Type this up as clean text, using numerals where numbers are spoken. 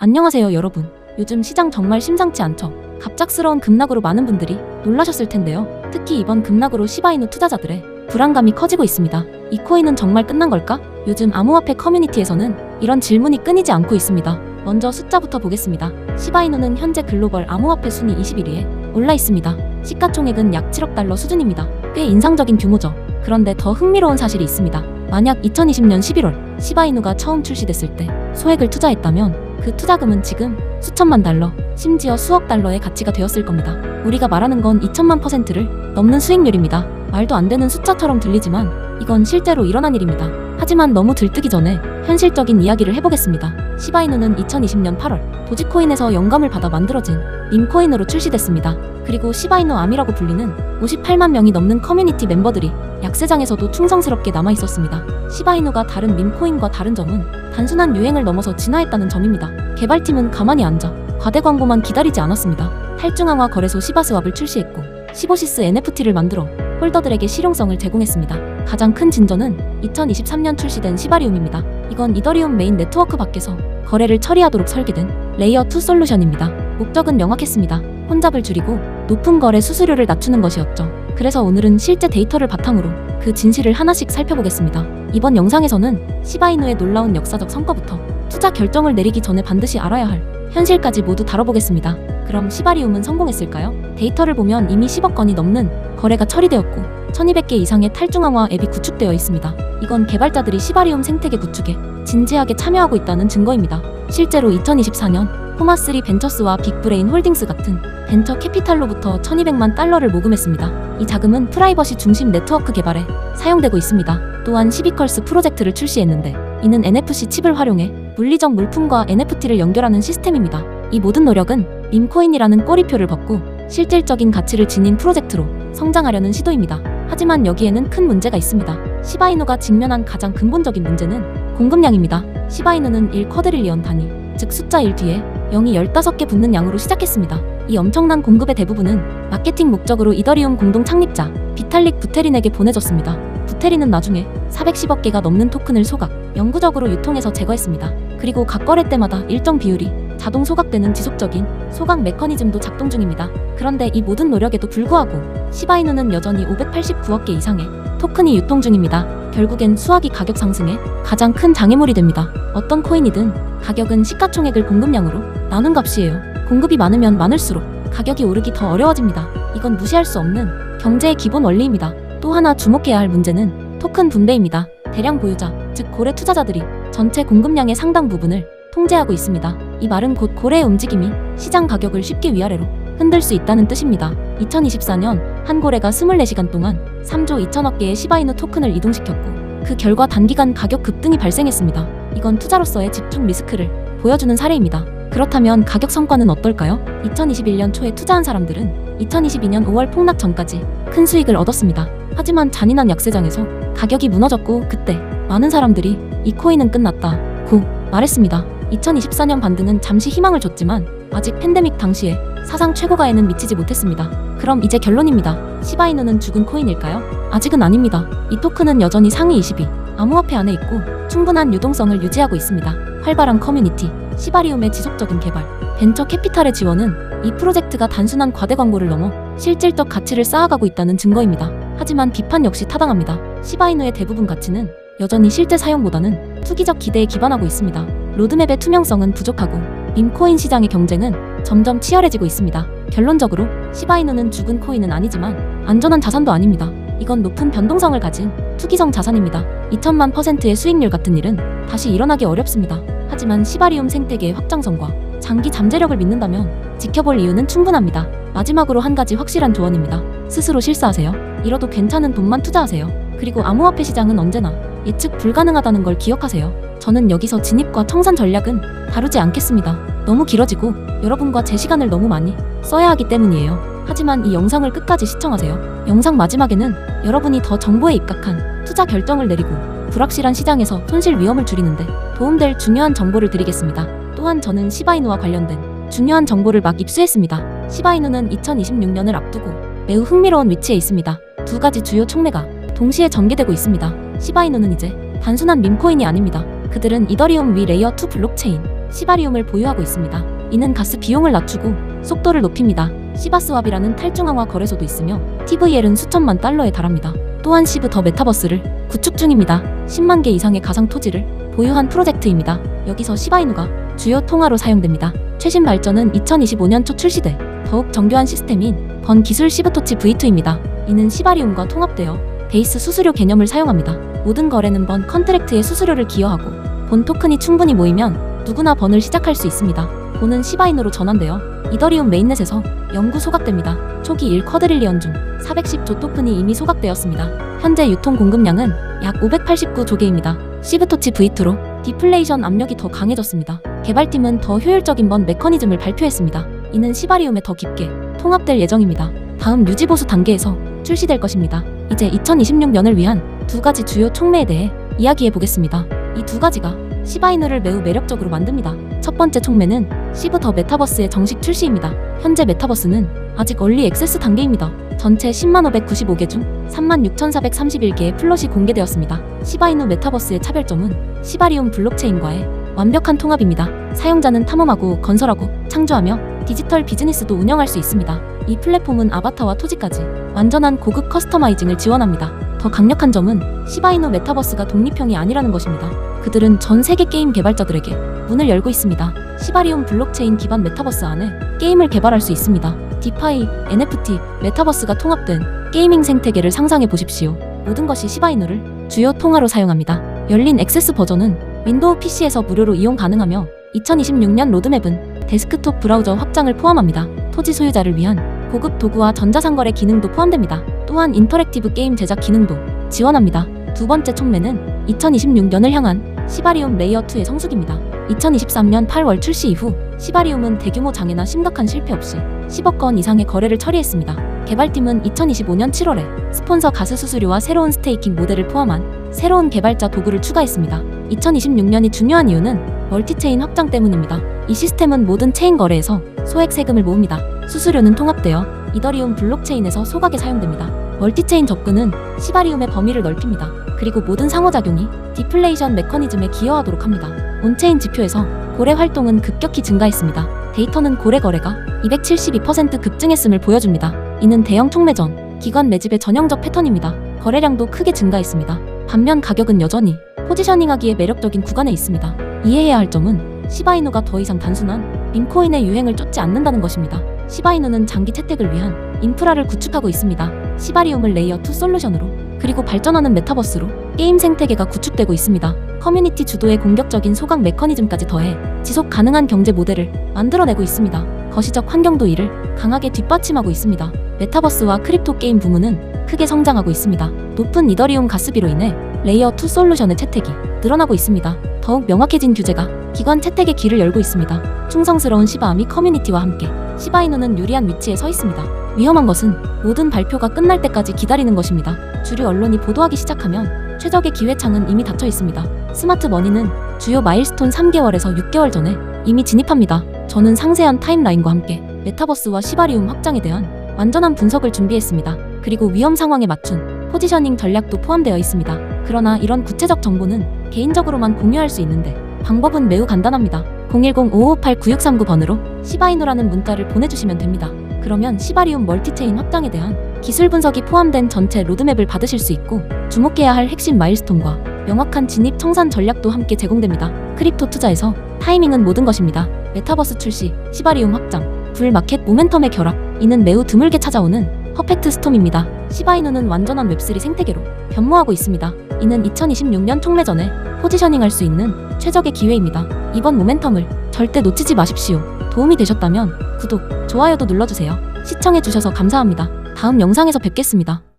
안녕하세요 여러분. 요즘 시장 정말 심상치 않죠. 갑작스러운 급락으로 많은 분들이 놀라셨을 텐데요. 특히 이번 급락으로 시바이누 투자자들의 불안감이 커지고 있습니다. 이 코인은 정말 끝난 걸까? 요즘 암호화폐 커뮤니티에서는 이런 질문이 끊이지 않고 있습니다. 먼저 숫자부터 보겠습니다. 시바이누는 현재 글로벌 암호화폐 순위 21위에 올라 있습니다. 시가총액은 약 7억 달러 수준입니다. 꽤 인상적인 규모죠. 그런데 더 흥미로운 사실이 있습니다. 만약 2020년 11월 시바이누가 처음 출시됐을 때 소액을 투자했다면 그 투자금은 지금 수천만 달러, 심지어 수억 달러의 가치가 되었을 겁니다. 우리가 말하는 건 2천만 %를 넘는 수익률입니다. 말도 안 되는 숫자처럼 들리지만 이건 실제로 일어난 일입니다. 하지만 너무 들뜨기 전에 현실적인 이야기를 해보겠습니다. 시바이누는 2020년 8월 도지코인에서 영감을 받아 만들어진 밈코인으로 출시됐습니다. 그리고 시바이누 암이라고 불리는 58만 명이 넘는 커뮤니티 멤버들이 약세장에서도 충성스럽게 남아있었습니다. 시바이누가 다른 밈코인과 다른 점은 단순한 유행을 넘어서 진화했다는 점입니다. 개발팀은 가만히 앉아 과대 광고만 기다리지 않았습니다. 탈중앙화 거래소 시바스왑을 출시했고 시보시스 NFT를 만들어 홀더들에게 실용성을 제공했습니다. 가장 큰 진전은 2023년 출시된 시바리움입니다. 이건 이더리움 메인 네트워크 밖에서 거래를 처리하도록 설계된 레이어 2 솔루션입니다. 목적은 명확했습니다. 혼잡을 줄이고 높은 거래 수수료를 낮추는 것이었죠. 그래서 오늘은 실제 데이터를 바탕으로 그 진실을 하나씩 살펴보겠습니다. 이번 영상에서는 시바이누의 놀라운 역사적 성과부터 투자 결정을 내리기 전에 반드시 알아야 할 현실까지 모두 다뤄보겠습니다. 그럼 시바리움은 성공했을까요? 데이터를 보면 이미 10억 건이 넘는 거래가 처리되었고 1200개 이상의 탈중앙화 앱이 구축되어 있습니다. 이건 개발자들이 시바리움 생태계 구축에 진지하게 참여하고 있다는 증거입니다. 실제로 2024년 포마3 벤처스와 빅브레인 홀딩스 같은 벤처 캐피탈로부터 1200만 달러를 모금했습니다. 이 자금은 프라이버시 중심 네트워크 개발에 사용되고 있습니다. 또한 시비컬스 프로젝트를 출시했는데 이는 NFC 칩을 활용해 물리적 물품과 NFT를 연결하는 시스템입니다. 이 모든 노력은 밈코인이라는 꼬리표를 벗고 실질적인 가치를 지닌 프로젝트로 성장하려는 시도입니다. 하지만 여기에는 큰 문제가 있습니다. 시바이누가 직면한 가장 근본적인 문제는 공급량입니다. 시바이누는 1쿼드릴리언 단위, 즉 숫자 1 뒤에 0이 15개 붙는 양으로 시작했습니다. 이 엄청난 공급의 대부분은 마케팅 목적으로 이더리움 공동 창립자 비탈릭 부테린에게 보내졌습니다. 부테린은 나중에 410억 개가 넘는 토큰을 소각, 영구적으로 유통해서 제거했습니다. 그리고 각 거래 때마다 일정 비율이 자동 소각되는 지속적인 소각 메커니즘도 작동 중입니다. 그런데 이 모든 노력에도 불구하고 시바이누는 여전히 589억 개 이상의 토큰이 유통 중입니다. 결국엔 수학이 가격 상승에 가장 큰 장애물이 됩니다. 어떤 코인이든 가격은 시가총액을 공급량으로 나눈 값이에요. 공급이 많으면 많을수록 가격이 오르기 더 어려워집니다. 이건 무시할 수 없는 경제의 기본 원리입니다. 또 하나 주목해야 할 문제는 토큰 분배입니다. 대량 보유자, 즉 고래 투자자들이 전체 공급량의 상당 부분을 통제하고 있습니다. 이 말은 곧 고래의 움직임이 시장 가격을 쉽게 위아래로 흔들 수 있다는 뜻입니다. 2024년 한 고래가 24시간 동안 3조 2천억 개의 시바이누 토큰을 이동시켰고 그 결과 단기간 가격 급등이 발생했습니다. 이건 투자로서의 집중 리스크를 보여주는 사례입니다. 그렇다면 가격 성과는 어떨까요? 2021년 초에 투자한 사람들은 2022년 5월 폭락 전까지 큰 수익을 얻었습니다. 하지만 잔인한 약세장에서 가격이 무너졌고 그때 많은 사람들이 이 코인은 끝났다고 말했습니다. 2024년 반등은 잠시 희망을 줬지만 아직 팬데믹 당시에 사상 최고가에는 미치지 못했습니다. 그럼 이제 결론입니다. 시바이누는 죽은 코인일까요? 아직은 아닙니다. 이 토큰은 여전히 상위 20위 암호화폐 안에 있고 충분한 유동성을 유지하고 있습니다. 활발한 커뮤니티, 시바리움의 지속적인 개발, 벤처 캐피탈의 지원은 이 프로젝트가 단순한 과대 광고를 넘어 실질적 가치를 쌓아가고 있다는 증거입니다. 하지만 비판 역시 타당합니다. 시바이누의 대부분 가치는 여전히 실제 사용보다는 투기적 기대에 기반하고 있습니다. 로드맵의 투명성은 부족하고 밈코인 시장의 경쟁은 점점 치열해지고 있습니다. 결론적으로 시바이누는 죽은 코인은 아니지만 안전한 자산도 아닙니다. 이건 높은 변동성을 가진 투기성 자산입니다. 2천만 %의 수익률 같은 일은 다시 일어나기 어렵습니다. 하지만 시바리움 생태계의 확장성과 장기 잠재력을 믿는다면 지켜볼 이유는 충분합니다. 마지막으로 한 가지 확실한 조언입니다. 스스로 실수하세요. 잃어도 괜찮은 돈만 투자하세요. 그리고 암호화폐 시장은 언제나 예측 불가능하다는 걸 기억하세요. 저는 여기서 진입과 청산 전략은 다루지 않겠습니다. 너무 길어지고 여러분과 제 시간을 너무 많이 써야 하기 때문이에요. 하지만 이 영상을 끝까지 시청하세요. 영상 마지막에는 여러분이 더 정보에 입각한 투자 결정을 내리고 불확실한 시장에서 손실 위험을 줄이는데 도움될 중요한 정보를 드리겠습니다. 또한 저는 시바이누와 관련된 중요한 정보를 막 입수했습니다. 시바이누는 2026년을 앞두고 매우 흥미로운 위치에 있습니다. 두 가지 주요 촉매가 동시에 전개되고 있습니다. 시바이누는 이제 단순한 밈코인이 아닙니다. 그들은 이더리움 위 레이어 2 블록체인 시바리움을 보유하고 있습니다. 이는 가스 비용을 낮추고 속도를 높입니다. 시바스왑이라는 탈중앙화 거래소도 있으며 TVL은 수천만 달러에 달합니다. 또한 시브 더 메타버스를 구축 중입니다. 10만 개 이상의 가상 토지를 보유한 프로젝트입니다. 여기서 시바이누가 주요 통화로 사용됩니다. 최신 발전은 2025년 초 출시돼 더욱 정교한 시스템인 번 기술 시브토치 V2입니다. 이는 시바리움과 통합되어 베이스 수수료 개념을 사용합니다. 모든 거래는 번 컨트랙트에 수수료를 기여하고 본 토큰이 충분히 모이면 누구나 번을 시작할 수 있습니다. 본은 시바이누로 전환되어 이더리움 메인넷에서 영구 소각됩니다. 초기 1쿼드릴리언 중 410조 토큰이 이미 소각되었습니다. 현재 유통 공급량은 약 589조 개입니다. 시브토치 V2로 디플레이션 압력이 더 강해졌습니다. 개발팀은 더 효율적인 번 메커니즘을 발표했습니다. 이는 시바리움에 더 깊게 통합될 예정입니다. 다음 유지보수 단계에서 출시될 것입니다. 이제 2026년을 위한 두 가지 주요 촉매에 대해 이야기해 보겠습니다. 이 두 가지가 시바이누를 매우 매력적으로 만듭니다. 첫 번째 촉매는 시브 더 메타버스의 정식 출시입니다. 현재 메타버스는 아직 얼리 액세스 단계입니다. 전체 10만 595개 중 36,431개의 플롯이 공개되었습니다. 시바이누 메타버스의 차별점은 시바리움 블록체인과의 완벽한 통합입니다. 사용자는 탐험하고 건설하고 창조하며 디지털 비즈니스도 운영할 수 있습니다. 이 플랫폼은 아바타와 토지까지 완전한 고급 커스터마이징을 지원합니다. 더 강력한 점은 시바이누 메타버스가 독립형이 아니라는 것입니다. 그들은 전 세계 게임 개발자들에게 문을 열고 있습니다. 시바리움 블록체인 기반 메타버스 안에 게임을 개발할 수 있습니다. 디파이, NFT, 메타버스가 통합된 게이밍 생태계를 상상해 보십시오. 모든 것이 시바이누를 주요 통화로 사용합니다. 열린 액세스 버전은 윈도우 PC에서 무료로 이용 가능하며 2026년 로드맵은 데스크톱 브라우저 확장을 포함합니다. 토지 소유자를 위한 고급 도구와 전자상거래 기능도 포함됩니다. 또한 인터랙티브 게임 제작 기능도 지원합니다. 두 번째 촉매는 2026년을 향한 시바리움 레이어2의 성숙입니다. 2023년 8월 출시 이후 시바리움은 대규모 장애나 심각한 실패 없이 10억 건 이상의 거래를 처리했습니다. 개발팀은 2025년 7월에 스폰서 가스 수수료와 새로운 스테이킹 모델을 포함한 새로운 개발자 도구를 추가했습니다. 2026년이 중요한 이유는 멀티체인 확장 때문입니다. 이 시스템은 모든 체인 거래에서 소액 세금을 모읍니다. 수수료는 통합되어 이더리움 블록체인에서 소각에 사용됩니다. 멀티체인 접근은 시바리움의 범위를 넓힙니다. 그리고 모든 상호작용이 디플레이션 메커니즘에 기여하도록 합니다. 온체인 지표에서 고래 활동은 급격히 증가했습니다. 데이터는 고래 거래가 272% 급증했음을 보여줍니다. 이는 대형 촉매 전 기관 매집의 전형적 패턴입니다. 거래량도 크게 증가했습니다. 반면 가격은 여전히 포지셔닝하기에 매력적인 구간에 있습니다. 이해해야 할 점은 시바이누가 더 이상 단순한 밈코인의 유행을 쫓지 않는다는 것입니다. 시바이누는 장기 채택을 위한 인프라를 구축하고 있습니다. 시바리움을 레이어2 솔루션으로 그리고 발전하는 메타버스로 게임 생태계가 구축되고 있습니다. 커뮤니티 주도의 공격적인 소각 메커니즘까지 더해 지속 가능한 경제 모델을 만들어내고 있습니다. 거시적 환경도 이를 강하게 뒷받침하고 있습니다. 메타버스와 크립토 게임 부문은 크게 성장하고 있습니다. 높은 이더리움 가스비로 인해 레이어2 솔루션의 채택이 늘어나고 있습니다. 더욱 명확해진 규제가 기관 채택의 길을 열고 있습니다. 충성스러운 시바아미 커뮤니티와 함께 시바이누는 유리한 위치에 서 있습니다. 위험한 것은 모든 발표가 끝날 때까지 기다리는 것입니다. 주류 언론이 보도하기 시작하면 최적의 기회창은 이미 닫혀 있습니다. 스마트 머니는 주요 마일스톤 3개월에서 6개월 전에 이미 진입합니다. 저는 상세한 타임라인과 함께 메타버스와 시바리움 확장에 대한 완전한 분석을 준비했습니다. 그리고 위험 상황에 맞춘 포지셔닝 전략도 포함되어 있습니다. 그러나 이런 구체적 정보는 개인적으로만 공유할 수 있는데 방법은 매우 간단합니다. 010-5558-9639번으로 시바이누라는 문자를 보내주시면 됩니다. 그러면 시바리움 멀티체인 확장에 대한 기술 분석이 포함된 전체 로드맵을 받으실 수 있고 주목해야 할 핵심 마일스톤과 명확한 진입 청산 전략도 함께 제공됩니다. 크립토 투자에서 타이밍은 모든 것입니다. 메타버스 출시, 시바리움 확장, 불마켓 모멘텀의 결합, 이는 매우 드물게 찾아오는 퍼펙트 스톰입니다. 시바이누는 완전한 웹3 생태계로 변모하고 있습니다. 이는 2026년 촉매 전에 포지셔닝할 수 있는 최적의 기회입니다. 이번 모멘텀을 절대 놓치지 마십시오. 도움이 되셨다면 구독, 좋아요도 눌러주세요. 시청해주셔서 감사합니다. 다음 영상에서 뵙겠습니다.